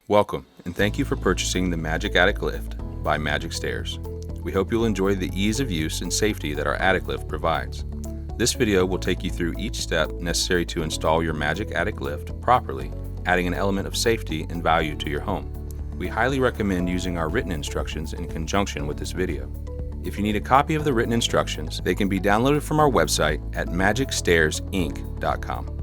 Welcome, and thank you for purchasing the Majic Attic Lift by Majic Stairs. We hope you'll enjoy the ease of use and safety that our attic lift provides. This video will take you through each step necessary to install your Majic Attic Lift properly, adding an element of safety and value to your home. We highly recommend using our written instructions in conjunction with this video. If you need a copy of the written instructions, they can be downloaded from our website at magicstairsinc.com.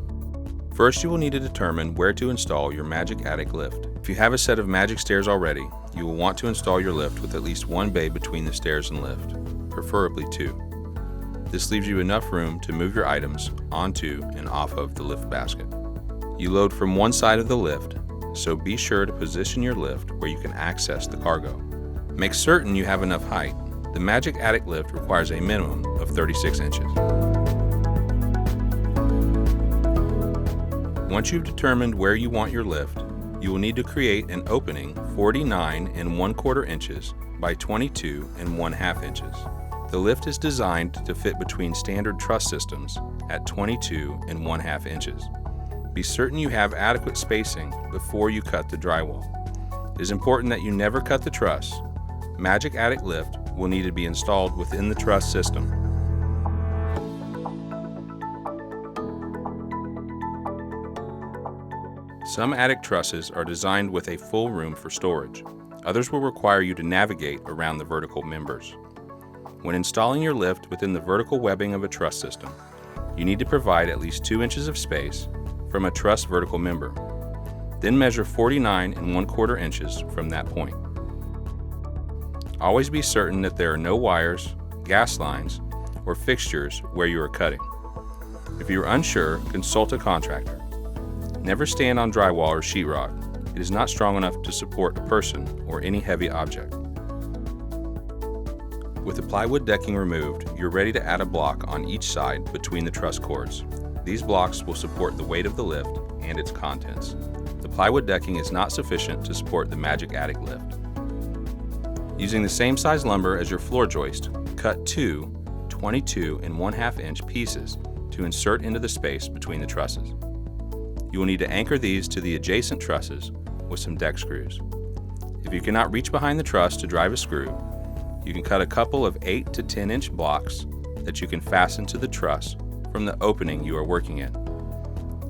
First, you will need to determine where to install your Majic Attic Lift. If you have a set of Majic Stairs already, you will want to install your lift with at least one bay between the stairs and lift, preferably two. This leaves you enough room to move your items onto and off of the lift basket. You load from one side of the lift, so be sure to position your lift where you can access the cargo. Make certain you have enough height. The Majic Attic Lift requires a minimum of 36 inches. Once you've determined where you want your lift, you will need to create an opening 49 1/4 inches by 22 1/2 inches. The lift is designed to fit between standard truss systems at 22 1/2 inches. Be certain you have adequate spacing before you cut the drywall. It is important that you never cut the truss. Majic Attic Lift will need to be installed within the truss system. Some attic trusses are designed with a full room for storage. Others will require you to navigate around the vertical members. When installing your lift within the vertical webbing of a truss system, you need to provide at least 2 inches of space from a truss vertical member. Then measure 49 1/4 inches from that point. Always be certain that there are no wires, gas lines, or fixtures where you are cutting. If you are unsure, consult a contractor. Never stand on drywall or sheetrock. It is not strong enough to support a person or any heavy object. With the plywood decking removed, you're ready to add a block on each side between the truss cords. These blocks will support the weight of the lift and its contents. The plywood decking is not sufficient to support the Majic Attic Lift. Using the same size lumber as your floor joist, cut two 22 1/2 inch pieces to insert into the space between the trusses. You will need to anchor these to the adjacent trusses with some deck screws. If you cannot reach behind the truss to drive a screw, you can cut a couple of 8 to 10 inch blocks that you can fasten to the truss from the opening you are working in.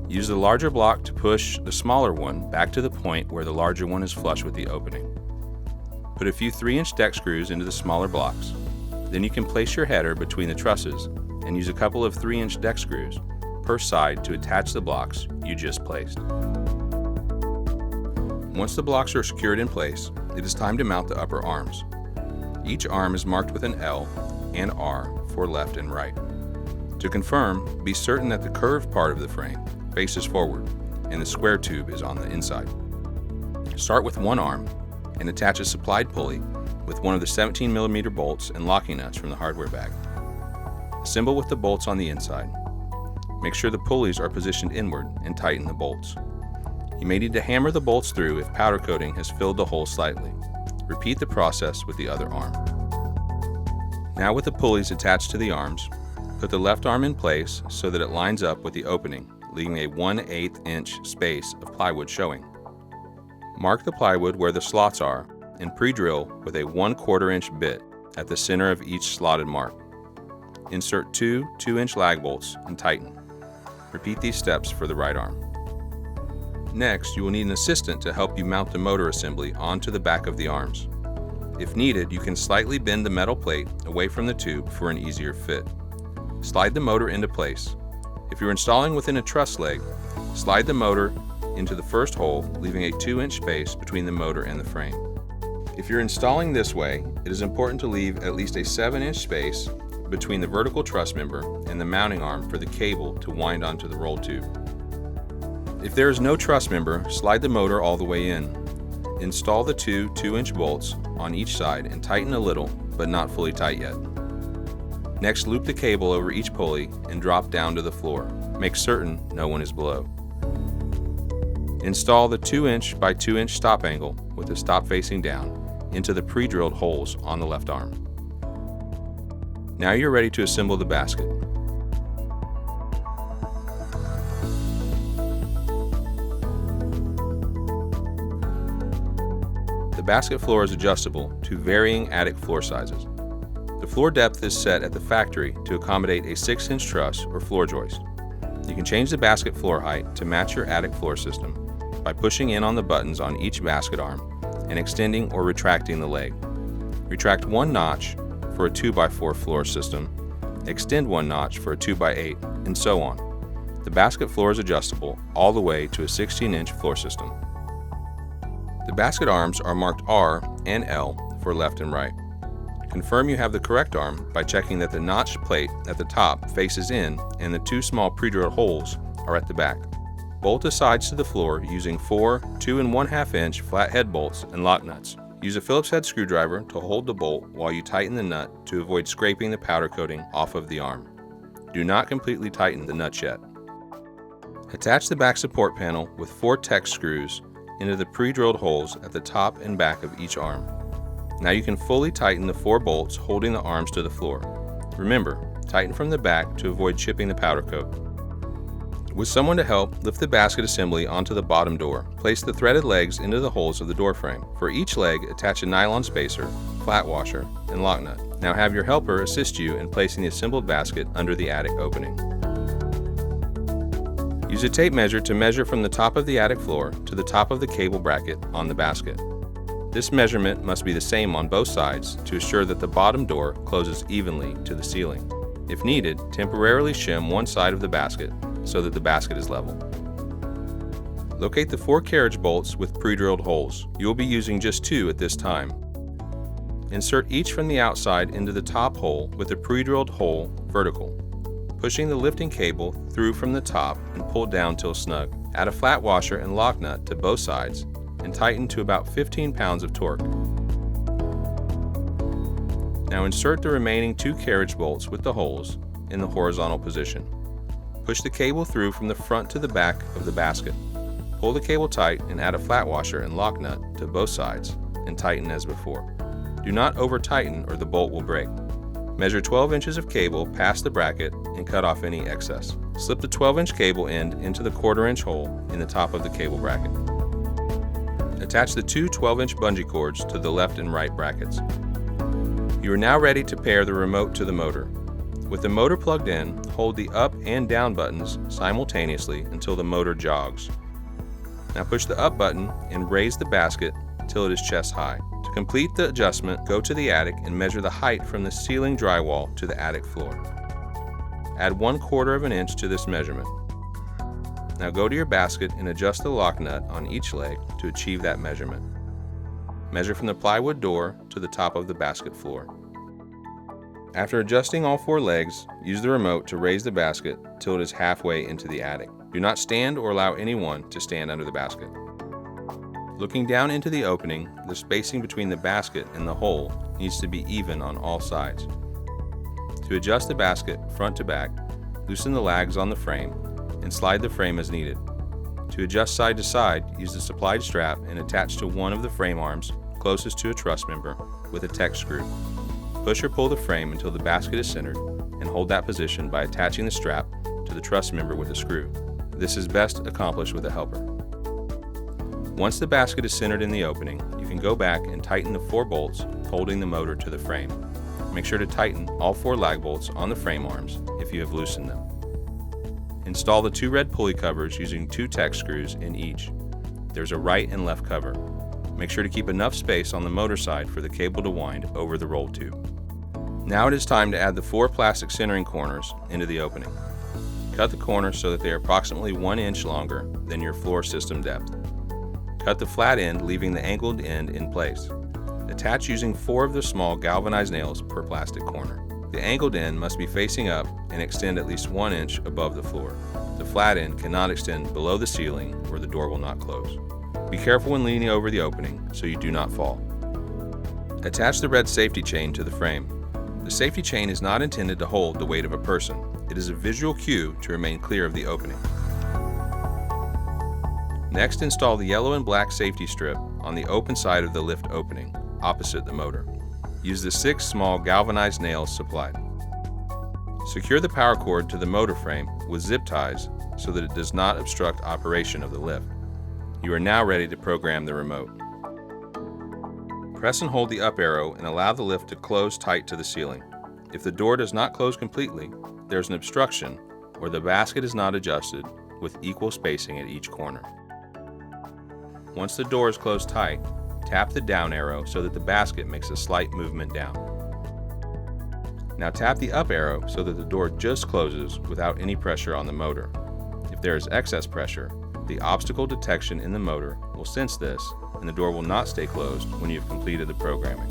Use the larger block to push the smaller one back to the point where the larger one is flush with the opening. Put a few 3-inch deck screws into the smaller blocks. Then you can place your header between the trusses and use a couple of 3-inch deck screws per side to attach the blocks you just placed. Once the blocks are secured in place, it is time to mount the upper arms. Each arm is marked with an L and R for left and right. To confirm, be certain that the curved part of the frame faces forward and the square tube is on the inside. Start with one arm and attach a supplied pulley with one of the 17mm bolts and locking nuts from the hardware bag. Assemble with the bolts on the inside. Make sure the pulleys are positioned inward and tighten the bolts. You may need to hammer the bolts through if powder coating has filled the hole slightly. Repeat the process with the other arm. Now with the pulleys attached to the arms, put the left arm in place so that it lines up with the opening, leaving a 1/8 inch space of plywood showing. Mark the plywood where the slots are and pre-drill with a 1/4 inch bit at the center of each slotted mark. Insert two 2-inch lag bolts and tighten. Repeat these steps for the right arm. Next, you will need an assistant to help you mount the motor assembly onto the back of the arms. If needed, you can slightly bend the metal plate away from the tube for an easier fit. Slide the motor into place. If you're installing within a truss leg, slide the motor into the first hole, leaving a 2-inch space between the motor and the frame. If you're installing this way, it is important to leave at least a 7-inch space between the vertical truss member and the mounting arm for the cable to wind onto the roll tube. If there is no truss member, slide the motor all the way in. Install the two 2-inch bolts on each side and tighten a little, but not fully tight yet. Next, loop the cable over each pulley and drop down to the floor. Make certain no one is below. Install the 2-inch by 2-inch stop angle with the stop facing down into the pre-drilled holes on the left arm. Now you're ready to assemble the basket. The basket floor is adjustable to varying attic floor sizes. The floor depth is set at the factory to accommodate a 6-inch truss or floor joist. You can change the basket floor height to match your attic floor system by pushing in on the buttons on each basket arm and extending or retracting the leg. Retract 1 notch for a 2x4 floor system, extend 1 notch for a 2x8, and so on. The basket floor is adjustable all the way to a 16-inch floor system. The basket arms are marked R and L for left and right. Confirm you have the correct arm by checking that the notched plate at the top faces in and the 2 small pre-drilled holes are at the back. Bolt the sides to the floor using 4 2 1/2 inch flat head bolts and lock nuts. Use a Phillips head screwdriver to hold the bolt while you tighten the nut to avoid scraping the powder coating off of the arm. Do not completely tighten the nuts yet. Attach the back support panel with 4 Tek screws into the pre-drilled holes at the top and back of each arm. Now you can fully tighten the 4 bolts holding the arms to the floor. Remember, tighten from the back to avoid chipping the powder coat. With someone to help, lift the basket assembly onto the bottom door. Place the threaded legs into the holes of the door frame. For each leg, attach a nylon spacer, flat washer, and lock nut. Now have your helper assist you in placing the assembled basket under the attic opening. Use a tape measure to measure from the top of the attic floor to the top of the cable bracket on the basket. This measurement must be the same on both sides to assure that the bottom door closes evenly to the ceiling. If needed, temporarily shim one side of the basket so that the basket is level. Locate the 4 carriage bolts with pre-drilled holes. You will be using just 2 at this time. Insert each from the outside into the top hole with the pre-drilled hole vertical. Pushing the lifting cable through from the top and pull down till snug. Add a flat washer and lock nut to both sides and tighten to about 15 pounds of torque. Now insert the remaining 2 carriage bolts with the holes in the horizontal position. Push the cable through from the front to the back of the basket. Pull the cable tight and add a flat washer and lock nut to both sides and tighten as before. Do not over tighten or the bolt will break. Measure 12 inches of cable past the bracket and cut off any excess. Slip the 12-inch cable end into the 1/4 inch hole in the top of the cable bracket. Attach the 2 12-inch bungee cords to the left and right brackets. You are now ready to pair the remote to the motor. With the motor plugged in, hold the up and down buttons simultaneously until the motor jogs. Now push the up button and raise the basket till it is chest high. To complete the adjustment, go to the attic and measure the height from the ceiling drywall to the attic floor. Add 1/4 inch to this measurement. Now go to your basket and adjust the lock nut on each leg to achieve that measurement. Measure from the plywood door to the top of the basket floor. After adjusting all 4 legs, use the remote to raise the basket till it is halfway into the attic. Do not stand or allow anyone to stand under the basket. Looking down into the opening, the spacing between the basket and the hole needs to be even on all sides. To adjust the basket front to back, loosen the lags on the frame and slide the frame as needed. To adjust side to side, use the supplied strap and attach to one of the frame arms closest to a truss member with a Tek screw. Push or pull the frame until the basket is centered and hold that position by attaching the strap to the truss member with a screw. This is best accomplished with a helper. Once the basket is centered in the opening, you can go back and tighten the 4 bolts holding the motor to the frame. Make sure to tighten all 4 lag bolts on the frame arms if you have loosened them. Install the 2 red pulley covers using 2 Tek screws in each. There's a right and left cover. Make sure to keep enough space on the motor side for the cable to wind over the roll tube. Now it is time to add the 4 plastic centering corners into the opening. Cut the corners so that they are approximately 1 inch longer than your floor system depth. Cut the flat end, leaving the angled end in place. Attach using 4 of the small galvanized nails per plastic corner. The angled end must be facing up and extend at least 1 inch above the floor. The flat end cannot extend below the ceiling or the door will not close. Be careful when leaning over the opening so you do not fall. Attach the red safety chain to the frame. The safety chain is not intended to hold the weight of a person. It is a visual cue to remain clear of the opening. Next, install the yellow and black safety strip on the open side of the lift opening, opposite the motor. Use the 6 small galvanized nails supplied. Secure the power cord to the motor frame with zip ties so that it does not obstruct operation of the lift. You are now ready to program the remote. Press and hold the up arrow and allow the lift to close tight to the ceiling. If the door does not close completely, there is an obstruction or the basket is not adjusted with equal spacing at each corner. Once the door is closed tight, tap the down arrow so that the basket makes a slight movement down. Now tap the up arrow so that the door just closes without any pressure on the motor. If there is excess pressure, the obstacle detection in the motor will sense this and the door will not stay closed when you have completed the programming.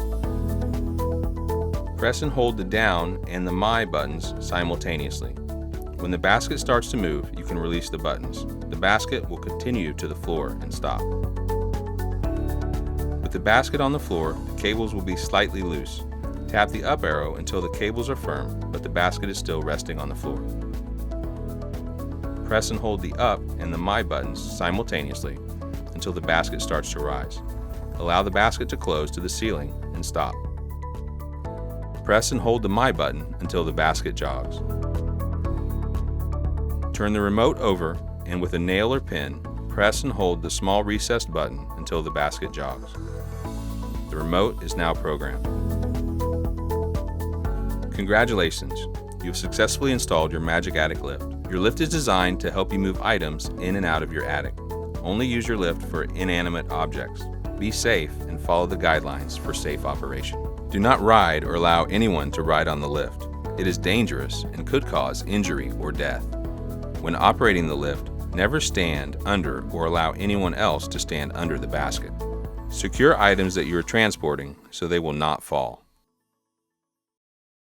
Press and hold the down and the My buttons simultaneously. When the basket starts to move, you can release the buttons. The basket will continue to the floor and stop. With the basket on the floor, the cables will be slightly loose. Tap the up arrow until the cables are firm, but the basket is still resting on the floor. Press and hold the up and the My buttons simultaneously until the basket starts to rise. Allow the basket to close to the ceiling and stop. Press and hold the My button until the basket jogs. Turn the remote over and with a nail or pin, press and hold the small recessed button until the basket jogs. The remote is now programmed. Congratulations! You have successfully installed your Majic Attic Lift. Your lift is designed to help you move items in and out of your attic. Only use your lift for inanimate objects. Be safe and follow the guidelines for safe operation. Do not ride or allow anyone to ride on the lift. It is dangerous and could cause injury or death. When operating the lift, never stand under or allow anyone else to stand under the basket. Secure items that you are transporting so they will not fall.